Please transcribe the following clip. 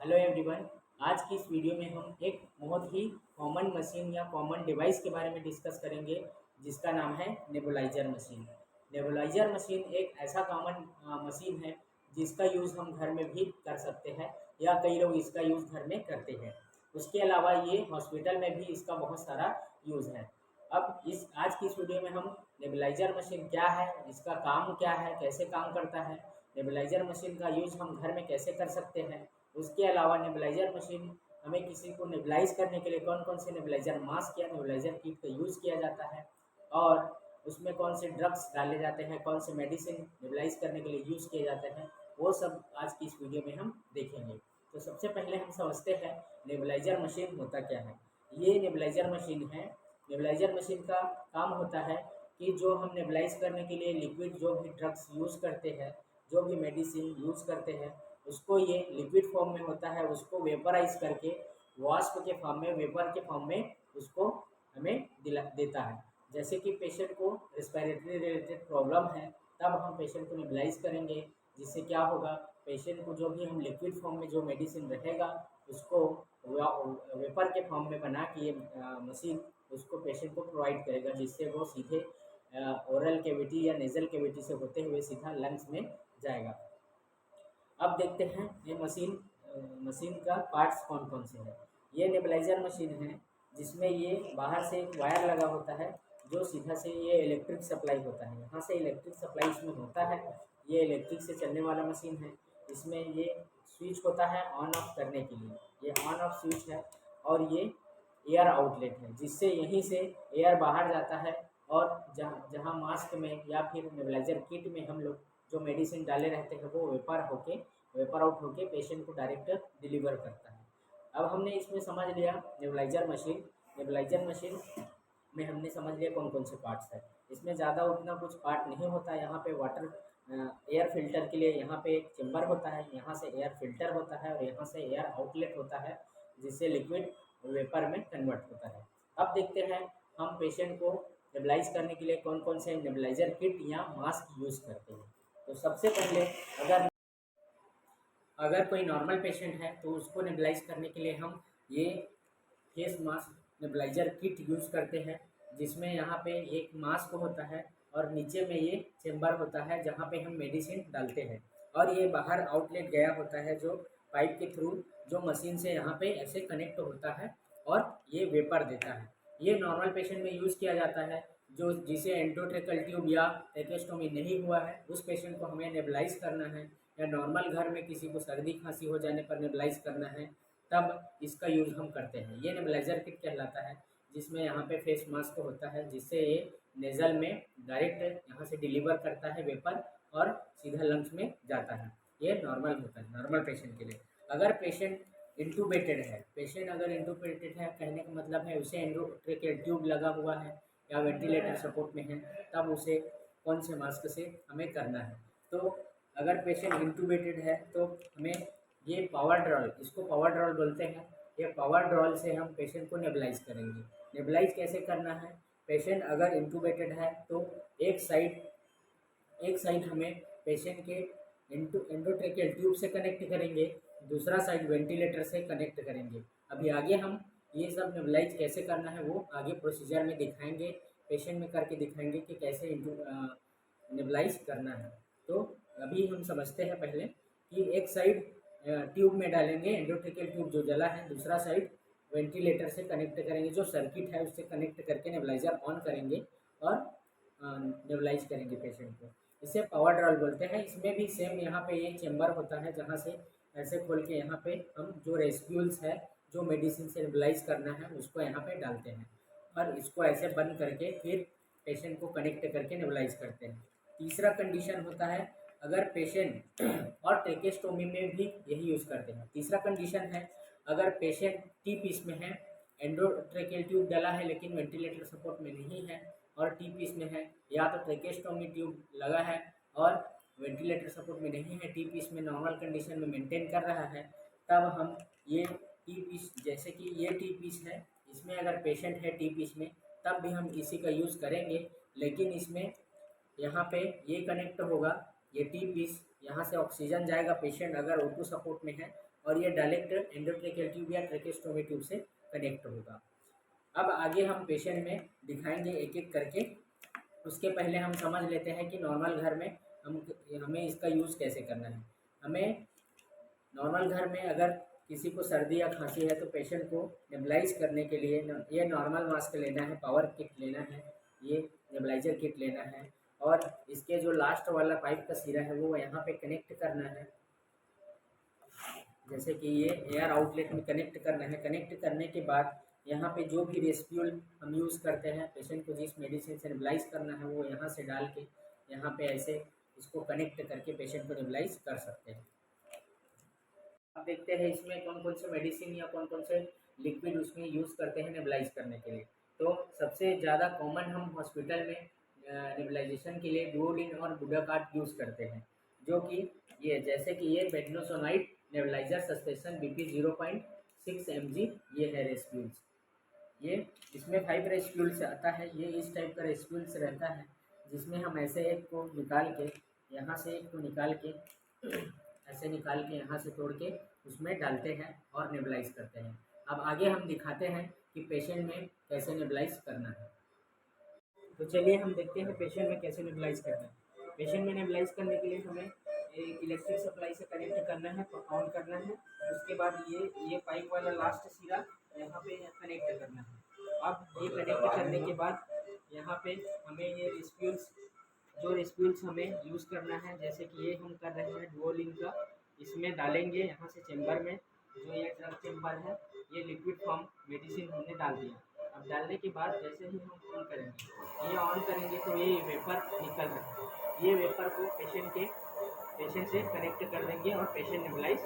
Hello everyone. आज की इस वीडियो में हम एक बहुत ही कॉमन मशीन या कॉमन डिवाइस के बारे में डिस्कस करेंगे जिसका नाम है नेबुलाइजर मशीन। नेबुलाइजर मशीन एक ऐसा कॉमन मशीन है जिसका यूज़ हम घर में भी कर सकते हैं या कई लोग इसका यूज़ घर में करते हैं। उसके अलावा ये हॉस्पिटल में भी इसका बहुत सारा यूज़ है। अब इस आज की इस वीडियो में हम नेबुलाइजर मशीन क्या है, इसका काम क्या है, कैसे काम करता है, नेबुलाइजर मशीन का यूज़ हम घर में कैसे कर सकते हैं, उसके अलावा नेबुलाइजर मशीन हमें किसी को नेबुलाइज करने के लिए कौन कौन से नेबुलाइजर मास्क या नेबुलाइजर किट का यूज़ किया जाता है और उसमें कौन से ड्रग्स डाले जाते हैं, कौन से मेडिसिन नेबुलाइज करने के लिए यूज़ किए जाते हैं, वो सब आज की इस वीडियो में हम देखेंगे। तो सबसे पहले हम समझते हैं नेबुलाइजर मशीन होता क्या है। ये नेबुलाइजर मशीन है। नेबुलाइजर मशीन का काम होता है कि जो हम नेबुलाइज करने के लिए लिक्विड जो भी ड्रग्स यूज़ करते हैं, जो भी मेडिसिन यूज़ करते हैं, उसको ये लिक्विड फॉर्म में होता है, उसको वेपराइज करके वाष्प के फॉर्म में, वेपर के फॉर्म में उसको हमें दिला देता है। जैसे कि पेशेंट को रेस्पिरेटरी रिलेटेड प्रॉब्लम है, तब हम पेशेंट को नेबुलाइज करेंगे, जिससे क्या होगा, पेशेंट को जो भी हम लिक्विड फॉर्म में जो मेडिसिन रहेगा उसको वेपर के फॉर्म में बना के ये मशीन उसको पेशेंट को प्रोवाइड करेगा, जिससे वो सीधे ओरल कैविटी या नेजल कैविटी से होते हुए सीधा लंग्स में जाएगा। अब देखते हैं ये मशीन का पार्ट्स कौन कौन से हैं। ये नेबुलाइजर मशीन है जिसमें ये बाहर से एक वायर लगा होता है जो सीधा से ये इलेक्ट्रिक सप्लाई होता है, यहाँ से इलेक्ट्रिक सप्लाई इसमें होता है। ये इलेक्ट्रिक से चलने वाला मशीन है। इसमें ये स्विच होता है ऑन ऑफ करने के लिए, ये ऑन ऑफ स्विच है। और ये एयर आउटलेट है जिससे यहीं से एयर बाहर जाता है और जहाँ जहाँ मास्क में या फिर नेबुलाइजर किट में हम लोग जो मेडिसिन डाले रहते हैं वो वेपर आउट होके पेशेंट को डायरेक्ट डिलीवर करता है। अब हमने इसमें समझ लिया नेबुलाइजर मशीन में हमने समझ लिया कौन कौन से पार्ट्स है। इसमें ज़्यादा उतना कुछ पार्ट नहीं होता। यहाँ पे वाटर एयर फिल्टर के लिए यहाँ पे एक चेम्बर होता है, यहाँ से एयर फिल्टर होता है और यहाँ से एयर आउटलेट होता है जिससे लिक्विड वेपर में कन्वर्ट होता है। अब देखते हैं हम पेशेंट को नेबुलाइज करने के लिए कौन कौन से नेबुलाइजर किट या मास्क यूज़ करते हैं। तो सबसे पहले अगर अगर कोई नॉर्मल पेशेंट है तो उसको नेबुलाइज करने के लिए हम ये face mask nebuliser kit use करते हैं, जिसमें यहाँ पे एक मास्क होता है और नीचे में ये चेम्बर होता है जहाँ पे हम मेडिसिन डालते हैं और ये बाहर आउटलेट गया होता है जो पाइप के थ्रू जो मशीन से यहाँ पे ऐसे कनेक्ट होता है और ये वेपर देता है। ये नॉर्मल पेशेंट में यूज़ किया जाता है। जो जिसे एंडोट्रेकल ट्यूब या ट्रेकेस्टोमी नहीं हुआ है उस पेशेंट को हमें नेबुलाइज करना है, या नॉर्मल घर में किसी को सर्दी खांसी हो जाने पर नेबुलाइज करना है, तब इसका यूज़ हम करते हैं। ये नेबुलाइजर किट कहलाता है, जिसमें यहाँ पे फेस मास्क होता है जिससे ये नेज़ल में डायरेक्ट यहाँ से डिलीवर करता है वेपर और सीधा लंग्स में जाता है। ये नॉर्मल होता है नॉर्मल पेशेंट के लिए। अगर पेशेंट अगर इंटूबेटेड है, कहने का मतलब है उसे एंडोट्रेकियल ट्यूब लगा हुआ है या वेंटिलेटर सपोर्ट में है, तब उसे कौन से मास्क से हमें करना है। तो अगर पेशेंट इंटूबेटेड है तो हमें ये पावर ड्रॉल, इसको पावर ड्रॉल बोलते हैं, ये पावर ड्रॉल से हम पेशेंट को नेबुलाइज करेंगे। नेबुलाइज कैसे करना है, पेशेंट अगर इंटूबेटेड है तो एक साइड हमें पेशेंट के एंडोट्रेकियल ट्यूब से कनेक्ट करेंगे, दूसरा साइड वेंटिलेटर से कनेक्ट करेंगे। अभी आगे हम ये सब नेबुलाइज कैसे करना है वो आगे प्रोसीजर में दिखाएंगे, पेशेंट में करके दिखाएंगे कि कैसे नेबुलाइज करना है। तो अभी हम समझते हैं पहले कि एक साइड ट्यूब में डालेंगे एंडोट्रेकियल ट्यूब जो जला है, दूसरा साइड वेंटिलेटर से कनेक्ट करेंगे, जो सर्किट है उससे कनेक्ट करके नेबुलाइजर ऑन करेंगे और नेबुलाइज करेंगे पेशेंट को। इसे पावर ड्रॉल बोलते हैं। इसमें भी सेम यहाँ पे ये चेम्बर होता है जहाँ से ऐसे खोल के यहाँ पे हम जो रेस्क्यूल्स है, जो मेडिसिन से नेबुलाइज करना है उसको यहाँ पे डालते हैं और इसको ऐसे बंद करके फिर पेशेंट को कनेक्ट करके नेबुलाइज करते हैं। तीसरा कंडीशन होता है अगर पेशेंट और ट्रेकेस्टोमी में भी यही यूज़ करते हैं। तीसरा कंडीशन है अगर पेशेंट टी पीस में है, एंडोट्रेकियल ट्यूब डला है लेकिन वेंटिलेटर सपोर्ट में नहीं है और टी पीस में है, या तो ट्रेकेस्टोमी ट्यूब लगा है और वेंटिलेटर सपोर्ट में नहीं है, टी पीस में नॉर्मल कंडीशन में मेंटेन कर रहा है, तब हम ये टी पीस, जैसे कि ये टी पीस है, इसमें अगर पेशेंट है टी पीस में तब भी हम इसी का यूज़ करेंगे। लेकिन इसमें यहाँ पे ये कनेक्ट होगा, ये टी पीस यहाँ से ऑक्सीजन जाएगा, पेशेंट अगर O2 सपोर्ट में है और ये डायरेक्ट एंडोट्रेकियल ट्यूब या ट्रेकेस्टोमी ट्यूब से कनेक्ट होगा। अब आगे हम पेशेंट में दिखाएंगे एक एक करके। उसके पहले हम समझ लेते हैं कि नॉर्मल घर में हमें इसका यूज़ कैसे करना है। हमें नॉर्मल घर में अगर किसी को सर्दी या खांसी है तो पेशेंट को नेबुलाइज करने के लिए ये नॉर्मल मास्क लेना है, पावर किट लेना है, ये नेबुलाइजर किट लेना है, और इसके जो लास्ट वाला पाइप का सिरा है वो यहाँ पे कनेक्ट करना है। जैसे कि ये एयर आउटलेट में कनेक्ट करना है। कनेक्ट करने के बाद यहाँ पे जो भी रेस्प्यूल हम यूज़ करते हैं, पेशेंट को जिस मेडिसिन से नेबुलाइज करना है वो यहाँ से डाल के यहाँ पे ऐसे इसको कनेक्ट करके पेशेंट को नेबुलाइज कर सकते हैं। अब देखते हैं इसमें कौन कौन से मेडिसिन या कौन कौन से लिक्विड उसमें यूज़ करते हैं नेबुलाइज करने के लिए। तो सबसे ज़्यादा कॉमन हम हॉस्पिटल में नेबुलाइजेशन के लिए डुओलिन और बुडाकार्ट यूज़ करते हैं, जो कि ये जैसे कि ये बेटनोसोनाइड नेबुलाइजर सस्पेंशन BP 0.6 mg ये है रेस्प्यूल्स। ये इसमें 5 रेस्प्यूल्स आता है। ये इस टाइप का रेस्प्यूल्स रहता है जिसमें हम ऐसे एक को निकाल के यहाँ से एक को निकाल के ऐसे निकाल के यहाँ से तोड़ के उसमें डालते हैं और नेबुलाइज करते हैं। अब आगे हम दिखाते हैं कि पेशेंट में कैसे नेबुलाइज करना है। तो चलिए हम देखते हैं पेशेंट में कैसे नेबुलाइज करना है। पेशेंट में नेबुलाइज करने के लिए हमें एक इलेक्ट्रिक सप्लाई से कनेक्ट करना है, ऑन करना है। उसके बाद ये पाइप वाला लास्ट सिरा यहाँ पे कनेक्ट करना है। अब ये कनेक्ट करने के बाद यहाँ पे हमें ये रेस्प्यूल्स हमें यूज़ करना है। जैसे कि ये हम कर रहे हैं डुओलिन का, इसमें डालेंगे यहाँ से चेम्बर में। जो ये ड्रग चेम्बर है, ये लिक्विड फॉर्म मेडिसिन हमने डाल दिया। अब डालने के बाद जैसे ही हम ऑन करेंगे तो ये वेपर निकल रहा है। ये वेपर को पेशेंट से कनेक्ट कर देंगे और पेशेंट नेबुलाइज